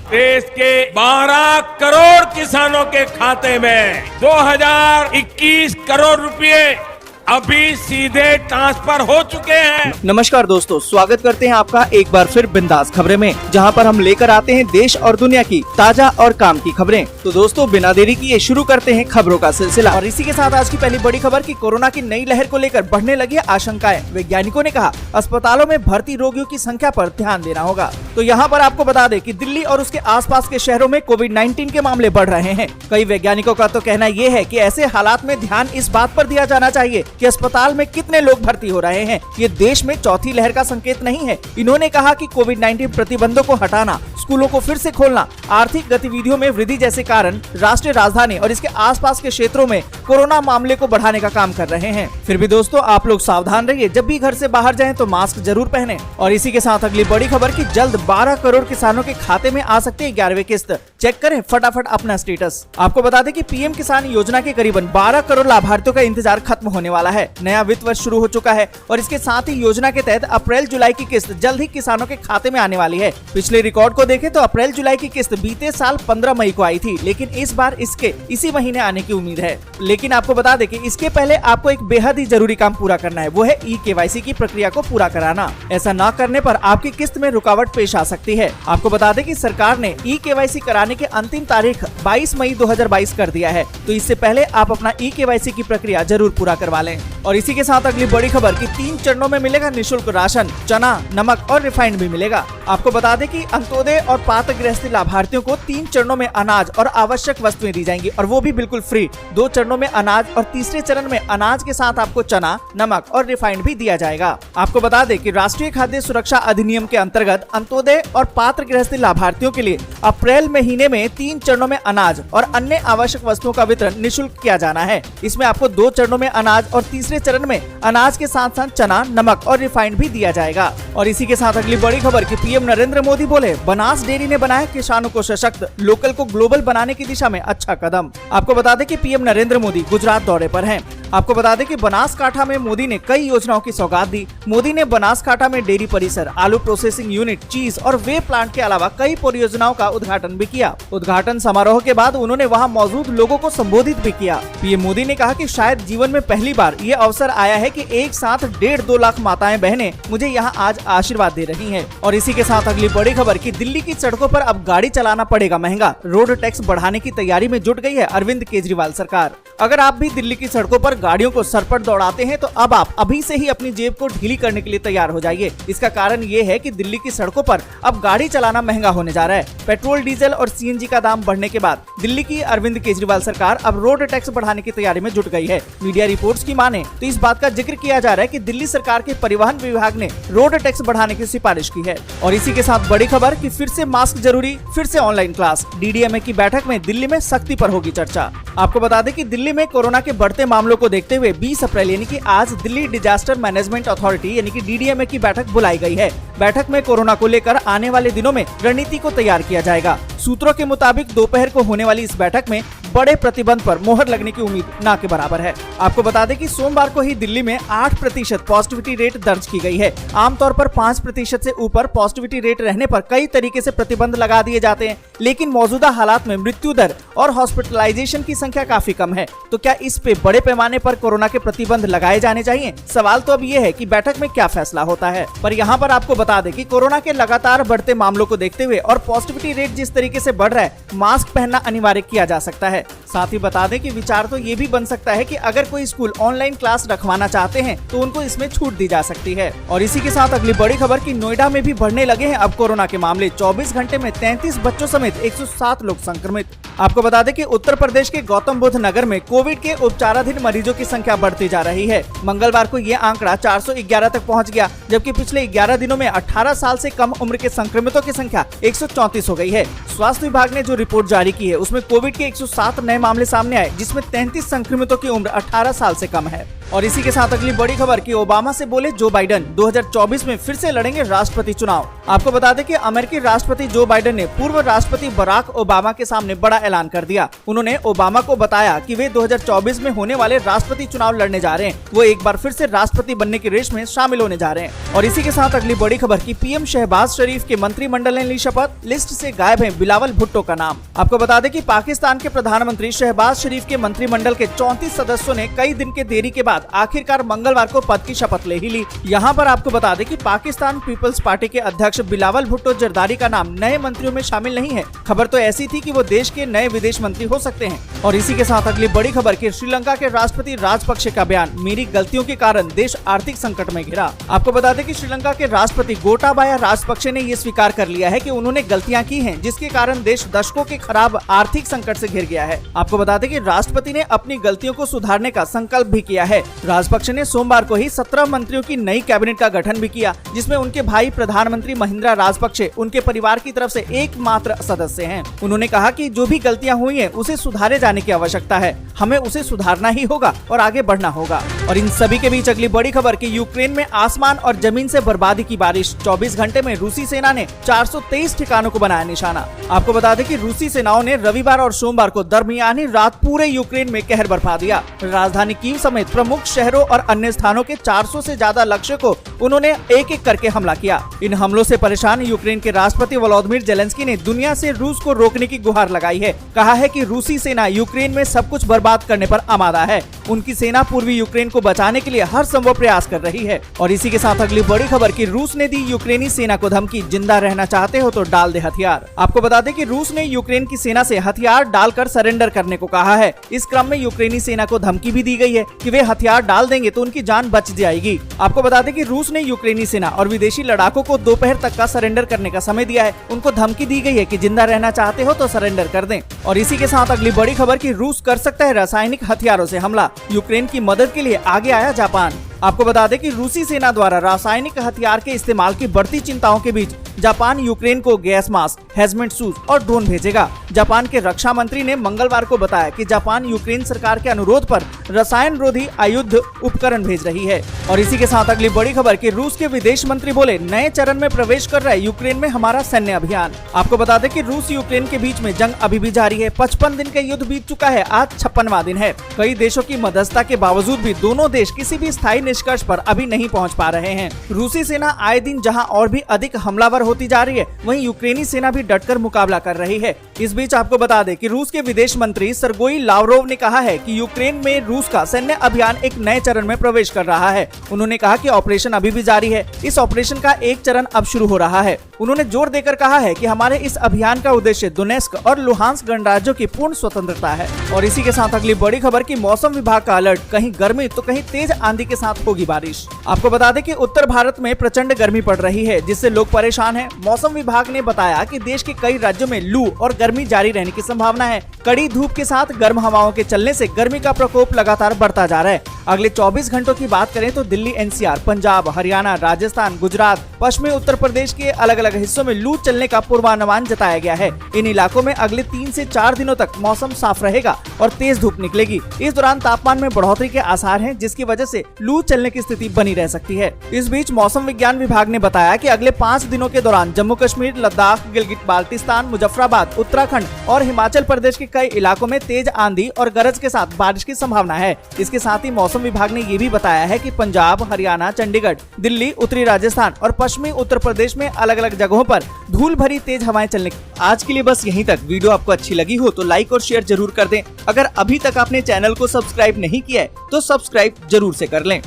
देश के 12 करोड़ किसानों के खाते में 2021 करोड़ रुपए अभी सीधे ट्रांसफर हो चुके हैं। नमस्कार दोस्तों, स्वागत करते हैं आपका एक बार फिर बिंदास खबरें में, जहां पर हम लेकर आते हैं देश और दुनिया की ताजा और काम की खबरें। तो दोस्तों, बिना देरी किए शुरू करते हैं खबरों का सिलसिला। और इसी के साथ आज की पहली बड़ी खबर की कोरोना की नई लहर को लेकर बढ़ने लगी आशंकाएं। वैज्ञानिकों ने कहा अस्पतालों में भर्ती रोगियों की संख्या पर ध्यान देना होगा। तो यहाँ पर आपको बता दें कि दिल्ली और उसके आसपास के शहरों में कोविड-19 के मामले बढ़ रहे हैं। कई वैज्ञानिकों का तो कहना ये है कि ऐसे हालात में ध्यान इस बात पर दिया जाना चाहिए कि अस्पताल में कितने लोग भर्ती हो रहे हैं। ये देश में चौथी लहर का संकेत नहीं है। इन्होंने कहा कि कोविड-19 प्रतिबंधों को हटाना, स्कूलों को फिर से खोलना, आर्थिक गतिविधियों में वृद्धि जैसे कारण राष्ट्रीय राजधानी और इसके आसपास के क्षेत्रों में कोरोना मामले को बढ़ाने का काम कर रहे हैं। फिर भी दोस्तों, आप लोग सावधान रहिए। जब भी घर से बाहर जाएं तो मास्क जरूर पहनें। और इसी के साथ अगली बड़ी खबर की जल्द 12 करोड़ किसानों के खाते में आ सकते हैं 11वीं किस्त। चेक करें फटाफट अपना स्टेटस। आपको बता दें कि पीएम किसान योजना के करीबन 12 करोड़ लाभार्थियों का इंतजार खत्म होने वाला है। नया वित्त वर्ष शुरू हो चुका है और इसके साथ ही योजना के तहत अप्रैल जुलाई की किस्त जल्द ही किसानों के खाते में आने वाली है। पिछले रिकॉर्ड को देखें तो अप्रैल जुलाई की किस्त बीते साल 15 मई को आई थी, लेकिन इस बार इसके इसी महीने आने की उम्मीद है। लेकिन आपको बता दें कि इसके पहले आपको एक बेहद ही जरूरी काम पूरा करना है, वो है ई-केवाईसी की प्रक्रिया को पूरा कराना। ऐसा न करने पर आपकी किस्त में रुकावट पेश आ सकती है। आपको बता दें कि सरकार ने ई-केवाईसी कराने की अंतिम तारीख 22 मई 2022 कर दिया है, तो इससे पहले आप अपना ई-केवाईसी की प्रक्रिया जरूर पूरा करवा लें। और इसी के साथ अगली बड़ी खबर की 3 चरणों में मिलेगा निःशुल्क राशन, चना, नमक और रिफाइंड भी मिलेगा। आपको बता दें कि अंत्योदय और पात्र गृहस्थी लाभार्थियों को 3 चरणों में अनाज और आवश्यक वस्तुएं दी जाएंगी और वो भी बिल्कुल फ्री। 2 चरणों में अनाज और तीसरे चरण में अनाज के साथ आपको चना, नमक और रिफाइंड भी दिया जाएगा। आपको बता दें कि राष्ट्रीय खाद्य सुरक्षा अधिनियम के अंतर्गत अंत्योदय और पात्र गृहस्थी लाभार्थियों के लिए अप्रैल महीने में 3 चरणों में अनाज और अन्य आवश्यक वस्तुओं का वितरण निःशुल्क किया जाना है। इसमें आपको 2 चरणों में अनाज और तीसरे चरण में अनाज के साथ साथ चना, नमक और रिफाइंड भी दिया जाएगा। और इसी के साथ अगली बड़ी खबर की पीएम नरेंद्र मोदी बोले बनास डेयरी ने बनाया किसानों को सशक्त, लोकल को ग्लोबल बनाने की दिशा में अच्छा कदम। आपको बता दें कि पीएम नरेंद्र मोदी गुजरात दौरे पर हैं। आपको बता दें कि बनासकांठा में मोदी ने कई योजनाओं की सौगात दी। मोदी ने बनासकांठा में डेयरी परिसर, आलू प्रोसेसिंग यूनिट, चीज और वे प्लांट के अलावा कई परियोजनाओं का उद्घाटन भी किया। उद्घाटन समारोह के बाद उन्होंने वहां मौजूद लोगों को संबोधित भी किया। पीएम मोदी ने कहा कि शायद जीवन में पहली बार ये अवसर आया है कि एक साथ 1.5-2 लाख माताएं बहनें मुझे यहाँ आज आशीर्वाद दे रही हैं। और इसी के साथ अगली बड़ी खबर की दिल्ली की सड़कों पर अब गाड़ी चलाना पड़ेगा महंगा, रोड टैक्स बढ़ाने की तैयारी में जुट गई है अरविंद केजरीवाल सरकार। अगर आप भी दिल्ली की सड़कों पर गाड़ियों को सरपट दौड़ाते हैं तो अब आप अभी से ही अपनी जेब को ढीली करने के लिए तैयार हो जाइए। इसका कारण ये है कि दिल्ली की सड़कों पर अब गाड़ी चलाना महंगा होने जा रहा है। पेट्रोल, डीजल और सीएनजी का दाम बढ़ने के बाद दिल्ली की अरविंद केजरीवाल सरकार अब रोड टैक्स बढ़ाने की तैयारी में जुट गई है। मीडिया रिपोर्ट्स की माने तो इस बात का जिक्र किया जा रहा है कि दिल्ली सरकार के परिवहन विभाग ने रोड टैक्स बढ़ाने की सिफारिश की है। और इसी के साथ बड़ी खबर कि फिर से मास्क जरूरी, फिर से ऑनलाइन क्लास। डीडीएमए की बैठक में दिल्ली में सख्ती पर होगी चर्चा। आपको बता दें कि दिल्ली में कोरोना के बढ़ते मामलों को देखते हुए 20 अप्रैल यानी कि आज दिल्ली डिजास्टर मैनेजमेंट अथॉरिटी यानी कि डीडीएमए की बैठक बुलाई गई है। बैठक में कोरोना को लेकर आने वाले दिनों में रणनीति को तैयार किया जाएगा। सूत्रों के मुताबिक दोपहर को होने वाली इस बैठक में बड़े प्रतिबंध पर मोहर लगने की उम्मीद ना के बराबर है। आपको बता दें कि सोमवार को ही दिल्ली में 8% पॉजिटिविटी रेट दर्ज की गई है। आमतौर पर 5% से ऊपर पॉजिटिविटी रेट रहने पर कई तरीके से प्रतिबंध लगा दिए जाते हैं, लेकिन मौजूदा हालात में मृत्यु दर और हॉस्पिटलाइजेशन की संख्या काफी कम है। तो क्या इस पे बड़े पैमाने पर कोरोना के प्रतिबंध लगाए जाने चाहिए? सवाल तो अब ये है कि बैठक में क्या फैसला होता है। पर यहाँ पर आपको बता दें कि कोरोना के लगातार बढ़ते मामलों को देखते हुए और पॉजिटिविटी रेट जिस तरीके से बढ़ रहा है, मास्क पहनना अनिवार्य किया जा सकता है। साथ ही बता दें कि विचार तो ये भी बन सकता है कि अगर कोई स्कूल ऑनलाइन क्लास रखवाना चाहते हैं तो उनको इसमें छूट दी जा सकती है। और इसी के साथ अगली बड़ी खबर कि नोएडा में भी बढ़ने लगे हैं अब कोरोना के मामले। 24 घंटे में 33 बच्चों समेत 107 लोग संक्रमित। आपको बता दें कि उत्तर प्रदेश के गौतम बुद्ध नगर में कोविड के उपचाराधीन मरीजों की संख्या बढ़ती जा रही है। मंगलवार को ये आंकड़ा 411 तक पहुंच गया, जबकि पिछले 11 दिनों में 18 साल से कम उम्र के संक्रमितों की संख्या 134 हो गई है। स्वास्थ्य विभाग ने जो रिपोर्ट जारी की है उसमें कोविड के 107 नए मामले सामने आए, जिसमें 33 संक्रमितों की उम्र 18 साल से कम है। और इसी के साथ अगली बड़ी खबर कि ओबामा से बोले जो बाइडेन 2024 में फिर से लड़ेंगे राष्ट्रपति चुनाव। आपको बता दें कि अमेरिकी राष्ट्रपति जो बाइडेन ने पूर्व राष्ट्रपति बराक ओबामा के सामने बड़ा ऐलान कर दिया। उन्होंने ओबामा को बताया कि वे 2024 में होने वाले राष्ट्रपति चुनाव लड़ने जा रहे हैं। वो एक बार फिर से राष्ट्रपति बनने की रेस में शामिल होने जा रहे हैं। और इसी के साथ अगली बड़ी खबर की पीएम शहबाज शरीफ के मंत्रिमंडल ने ली शपथ। लिस्ट से गायब है बिलावल भुट्टो का नाम। आपको बता दें कि पाकिस्तान के प्रधानमंत्री शहबाज शरीफ के मंत्रिमंडल के 34 सदस्यों ने कई दिन के देरी के बाद आखिरकार मंगलवार को पद की शपथ ले ही ली। यहाँ पर आपको बता दें कि पाकिस्तान पीपल्स पार्टी के अध्यक्ष बिलावल भुट्टो जरदारी का नाम नए मंत्रियों में शामिल नहीं है। खबर तो ऐसी थी कि वो देश के नए विदेश मंत्री हो सकते हैं। और इसी के साथ अगली बड़ी खबर की श्रीलंका के राष्ट्रपति राजपक्षे का बयान, मेरी गलतियों के कारण देश आर्थिक संकट में घिरा। आपको बता दें कि श्रीलंका के राष्ट्रपति गोटाबाया राजपक्षे ने ये स्वीकार कर लिया है कि उन्होंने गलतियां की हैं, जिसके कारण देश दशकों के खराब आर्थिक संकट से घिर गया है। आपको बता दें कि राष्ट्रपति ने अपनी गलतियों को सुधारने का संकल्प भी किया है। राजपक्षे ने सोमवार को ही 17 मंत्रियों की नई कैबिनेट का गठन भी किया, जिसमें उनके भाई प्रधानमंत्री महिंद्रा राजपक्षे उनके परिवार की तरफ से एकमात्र सदस्य हैं। उन्होंने कहा कि जो भी गलतियां हुई हैं उसे सुधारे जाने की आवश्यकता है, हमें उसे सुधारना ही होगा और आगे बढ़ना होगा। और इन सभी के बीच अगली बड़ी खबर की यूक्रेन में आसमान और जमीन से बर्बादी की बारिश। 24 घंटे में रूसी सेना ने 423 ठिकानों को बनाया निशाना। आपको बता दें कि रूसी सेनाओं ने रविवार और सोमवार को दरमियानी रात पूरे यूक्रेन में कहर बरपा दिया। राजधानी कीव समेत प्रमुख शहरों और अन्य स्थानों के 400 से ज्यादा लक्ष्य को उन्होंने एक एक करके हमला किया। इन हमलों से परेशान यूक्रेन के राष्ट्रपति वोलोदिमीर जेलेंस्की ने दुनिया से रूस को रोकने की गुहार लगाई है। कहा है कि रूसी सेना यूक्रेन में सब कुछ बर्बाद करने पर आमादा है। उनकी सेना पूर्वी यूक्रेन को बचाने के लिए हर संभव प्रयास कर रही है। और इसी के साथ अगली बड़ी खबर की रूस ने दी यूक्रेनी सेना को धमकी, जिंदा रहना चाहते हो तो डाल दे हथियार। आपको बता दें कि रूस ने यूक्रेन की सेना से हथियार डालकर सरेंडर करने को कहा है। इस क्रम में यूक्रेनी सेना को धमकी भी दी गई है कि वे हथियार डाल देंगे तो उनकी जान बच जाएगी। आपको बता दें कि रूस ने यूक्रेनी सेना और विदेशी लड़ाकों को दोपहर तक का सरेंडर करने का समय दिया है। उनको धमकी दी गई है कि जिंदा रहना चाहते हो तो सरेंडर कर दें। और इसी के साथ अगली बड़ी खबर की रूस कर सकता है रासायनिक हथियारों से हमला, यूक्रेन की मदद के लिए आगे आया जापान। आपको बता दें कि रूसी सेना द्वारा रासायनिक हथियार के इस्तेमाल की बढ़ती चिंताओं के बीच जापान यूक्रेन को गैस मास्क, हेलमेट शूज और ड्रोन भेजेगा। जापान के रक्षा मंत्री ने मंगलवार को बताया कि जापान यूक्रेन सरकार के अनुरोध पर रसायन रोधी आयुध उपकरण भेज रही है। और इसी के साथ अगली बड़ी खबर कि रूस के विदेश मंत्री बोले, नए चरण में प्रवेश कर रहा है यूक्रेन में हमारा सैन्य अभियान। आपको बता दें कि रूस यूक्रेन के बीच में जंग अभी भी जारी है। 55 दिन का युद्ध बीत चुका है, आज 56वां दिन है। कई देशों की मध्यस्थता के बावजूद भी दोनों देश किसी भी स्थायी निष्कर्ष पर अभी नहीं पहुंच पा रहे हैं। रूसी सेना आए दिन जहां और भी अधिक हमलावर होती जा रही है, वहीं यूक्रेनी सेना भी डटकर मुकाबला कर रही है। इस बीच आपको बता दें कि रूस के विदेश मंत्री सर्गेई लावरोव ने कहा है कि यूक्रेन में रूस का सैन्य अभियान एक नए चरण में प्रवेश कर रहा है। उन्होंने कहा कि ऑपरेशन अभी भी जारी है, इस ऑपरेशन का एक चरण अब शुरू हो रहा है। उन्होंने जोर देकर कहा है कि हमारे इस अभियान का उद्देश्य दोनेस्क और लुहांस्क गणराज्यों की पूर्ण स्वतंत्रता है। और इसी के साथ अगली बड़ी खबर की मौसम विभाग का अलर्ट, कहीं गर्मी तो कहीं तेज आंधी के साथ होगी बारिश। आपको बता दें कि उत्तर भारत में प्रचंड गर्मी पड़ रही है, जिससे लोग परेशान हैं। मौसम विभाग ने बताया कि देश के कई राज्यों में लू और गर्मी जारी रहने की संभावना है। कड़ी धूप के साथ गर्म हवाओं के चलने से गर्मी का प्रकोप लगातार बढ़ता जा रहा है। अगले 24 घंटों की बात करें तो दिल्ली एनसीआर, पंजाब, हरियाणा, राजस्थान, गुजरात, पश्चिमी उत्तर प्रदेश के अलग अलग हिस्सों में लू चलने का पूर्वानुमान जताया गया है। इन इलाकों में अगले 3 से 4 दिनों तक मौसम साफ रहेगा और तेज धूप निकलेगी। इस दौरान तापमान में बढ़ोतरी के आसार हैं, जिसकी वजह से लू चलने की स्थिति बनी रह सकती है। इस बीच मौसम विज्ञान विभाग ने बताया कि अगले 5 दिनों के दौरान जम्मू कश्मीर, लद्दाख, गिलगित बाल्टिस्तान, मुजफ्फराबाद, उत्तराखंड और हिमाचल प्रदेश के कई इलाकों में तेज आंधी और गरज के साथ बारिश की संभावना है। इसके साथ ही मौसम विभाग ने ये भी बताया है कि पंजाब, हरियाणा, चंडीगढ़, दिल्ली, उत्तरी राजस्थान और पश्चिमी उत्तर प्रदेश में अलग अलग जगहों पर धूल भरी तेज हवाएं चलने। आज के लिए बस यहीं तक। वीडियो आपको अच्छी लगी हो तो लाइक और शेयर जरूर कर दें। अगर अभी तक आपने चैनल को सब्सक्राइब नहीं किया है तो सब्सक्राइब जरूर से कर लें।